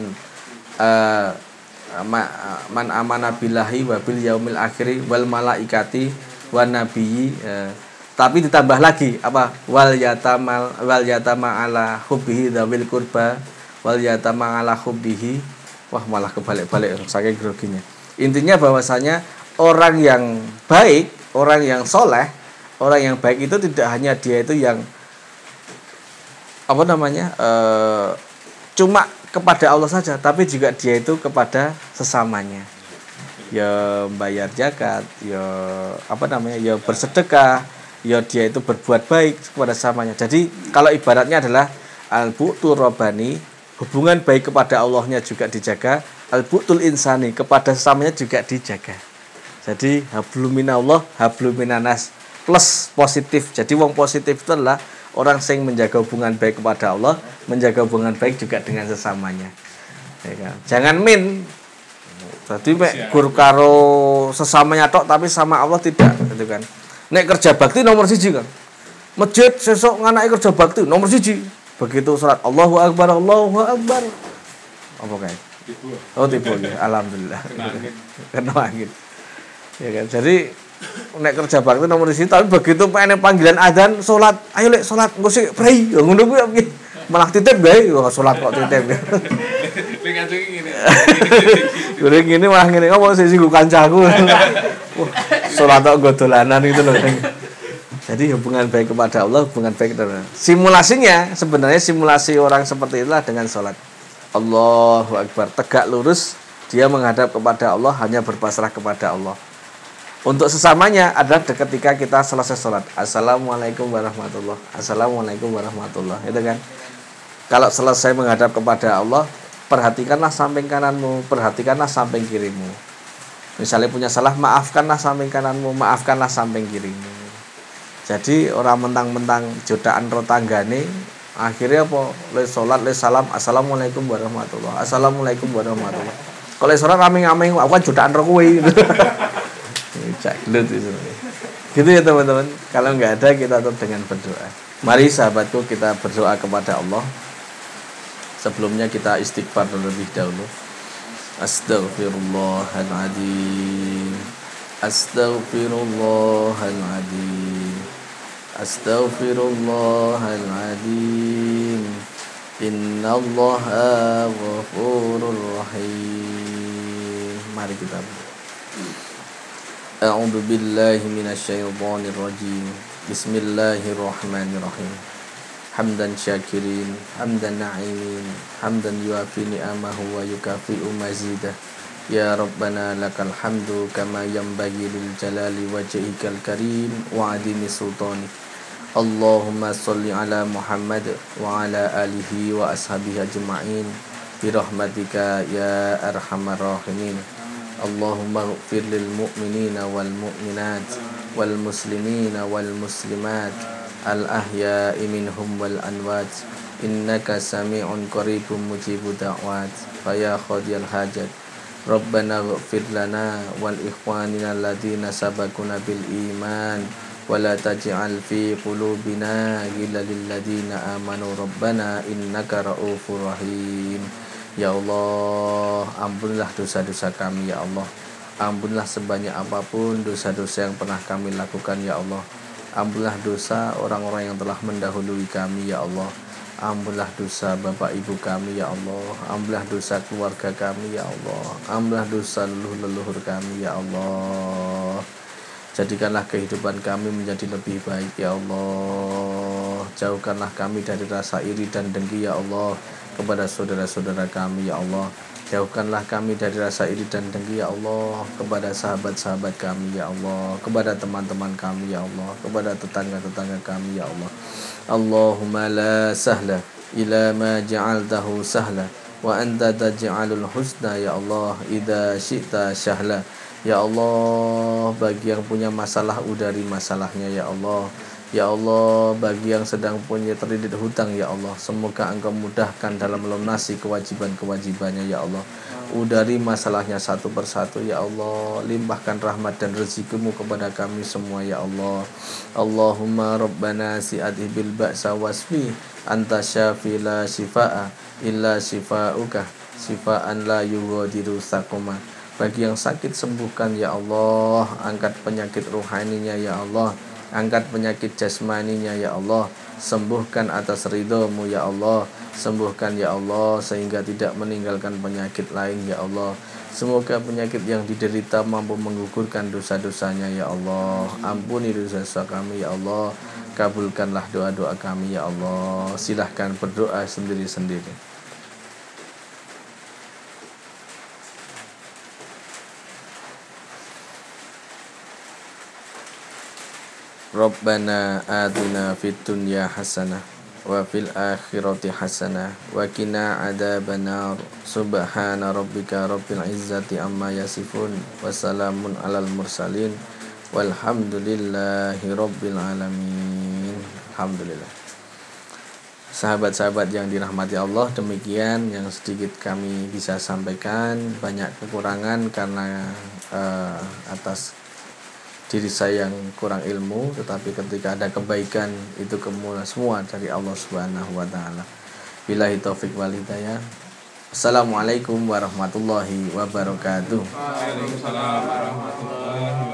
man amana billahi wa bil yaumil akhiri wal malaikati wan nabiyyi. Tapi ditambah lagi apa? Wal yatama ala hubbihi dzawil qurba wal yatama ala hubbihi. Wah, malah kebalik-balik saking groginya. Intinya bahwasanya orang yang baik, orang yang soleh, orang yang baik itu tidak hanya dia itu yang cuma kepada Allah saja, tapi juga dia itu kepada sesamanya. Ya bayar zakat, ya ya bersedekah, ya dia itu berbuat baik kepada sesamanya. Jadi kalau ibaratnya adalah al-bu'tu robbani, hubungan baik kepada Allahnya juga dijaga, al-bu'tul insani, kepada sesamanya juga dijaga. Jadi habluminallah, habluminanas, plus positif. Jadi wong positif itu adalah orang yang menjaga hubungan baik kepada Allah, menjaga hubungan baik juga dengan sesamanya. Ya kan? Jangan min. Jadi gur karo sesamanya tok tapi sama Allah tidak, gitu kan. Nek kerja bakti nomor 1 kan. Masjid sesuk nganake kerja bakti nomor 1. Begitu salat Allahu Akbar, Allahu Akbar. Apa kae? Oh, tipu ya. Alhamdulillah. Kena angin. Ya kan. Jadi nek kerja bakti nomor 1 tapi begitu pengen panggilan adzan salat, ayo lek salat engko sik prei. Ngono kuwi piye? Malah titip gae salat kok titip. Ning ngene ngene. Goreng ngene malah ngene apa sing singgung kancaku. Wah, salat kok nggo dolanan gitu loh. Jadi hubungan baik kepada Allah, hubungan baik kepada simulasinya sebenarnya simulasi orang seperti itulah dengan sholat. Allahu Akbar, tegak lurus, dia menghadap kepada Allah, hanya berpasrah kepada Allah. Untuk sesamanya adalah ketika kita selesai sholat. Assalamualaikum warahmatullah. Assalamualaikum warahmatullah. Itu kan. Kalau selesai menghadap kepada Allah, perhatikanlah samping kananmu, perhatikanlah samping kirimu. Misalnya punya salah, maafkanlah samping kananmu, maafkanlah samping kirimu. Jadi orang mentang-mentang jodaan rotanggane akhirnya apa? Le salat le salam assalamualaikum warahmatullah. Assalamualaikum warahmatullah. Kalau salat rame-rame aku kan jodaan ro kowe. Cak gelut itu. Gitu ya teman-teman. Kalau enggak ada kita tutup dengan berdoa. Mari sahabatku kita berdoa kepada Allah. Sebelumnya kita istighfar terlebih dahulu. Astaghfirullahaladzim. Astaghfirullahaladzim. Astaghfirullahaladzim. Innallaha ghafurur rahim. Mari kita A'udzu billahi minasyaitonir rajim. Bismillahirrahmanirrahim. Hamdan syakirin, hamdan na'imin, hamdan yuafi ni'amahu wa yukafi'u mazidah. Ya Rabbana lakal hamdu kama yanbaghi lil jalali wajhikal karim wa adimi sultani. Allahumma sholli ala Muhammad wa ala alihi wa ashabihi ajma'in bi rahmatika ya arhamar rahimin. Allahumma ighfir lil mu'minina wal mu'minat wal muslimina wal muslimat al ahya'i minhum wal anwat innaka sami'un qaribun mujibud da'wat fa ya qadiyal hajat. Rabbana ighfir lana wal ikhwanina alladhina sabaquna bil iman wa la taj'al fi qulubina ghillan lil ladzina amanu rabbana innaka ra'ufur rahim. Ya Allah, ampunilah dosa-dosa kami ya Allah. Ampunlah sebanyak apapun dosa-dosa yang pernah kami lakukan ya Allah. Ampunlah dosa orang-orang yang telah mendahului kami ya Allah. Ampunlah dosa bapak ibu kami ya Allah. Ampunlah dosa keluarga kami ya Allah. Ampunlah dosa leluhur-leluhur kami ya Allah. Jadikanlah kehidupan kami menjadi lebih baik ya Allah. Jauhkanlah kami dari rasa iri dan dengki ya Allah kepada saudara-saudara kami ya Allah. Jauhkanlah kami dari rasa iri dan dengki ya Allah kepada sahabat-sahabat kami ya Allah, kepada teman-teman kami ya Allah, kepada tetangga-tetangga kami ya Allah. Allahumma la sahla ila ma ja'altahu sahla wa anta taj'alul husna ya Allah idza syi'ta sahla. Ya Allah, bagi yang punya masalah udari masalahnya ya Allah. Ya Allah, bagi yang sedang punya terlilit hutang ya Allah, semoga Engkau mudahkan dalam melunasi kewajiban-kewajibannya ya Allah. Udari masalahnya satu persatu ya Allah. Limpahkan rahmat dan rezekimu kepada kami semua ya Allah. Allahumma rabbana si'ati bil ba'sa wasfi anta syafi la shifa'a illa shifa'uka shifa'an la yughadiru saqama. Bagi yang sakit sembuhkan ya Allah. Angkat penyakit rohaninya ya Allah. Angkat penyakit jasmaninya ya Allah. Sembuhkan atas ridho-Mu ya Allah. Sembuhkan ya Allah sehingga tidak meninggalkan penyakit lain ya Allah. Semoga penyakit yang diderita mampu menggugurkan dosa-dosanya ya Allah. Ampuni dosa-dosa kami ya Allah. Kabulkanlah doa-doa kami ya Allah. Silahkan berdoa sendiri-sendiri. Rabbana atina fid dunya hasanah wa fil akhirati hasanah wa qina adzabannar. Subhana rabbika rabbil izzati amma yasifun wa salamun alal mursalin walhamdulillahi rabbil alamin. Alhamdulillah. Sahabat-sahabat yang dirahmati Allah, demikian yang sedikit kami bisa sampaikan. Banyak kekurangan karena atas diri saya yang kurang ilmu, tetapi ketika ada kebaikan itu semua dari Allah Subhanahu wa taala. Billahi taufik wal hidayah. Assalamualaikum warahmatullahi wabarakatuh. Waalaikumsalam warahmatullahi wabarakatuh.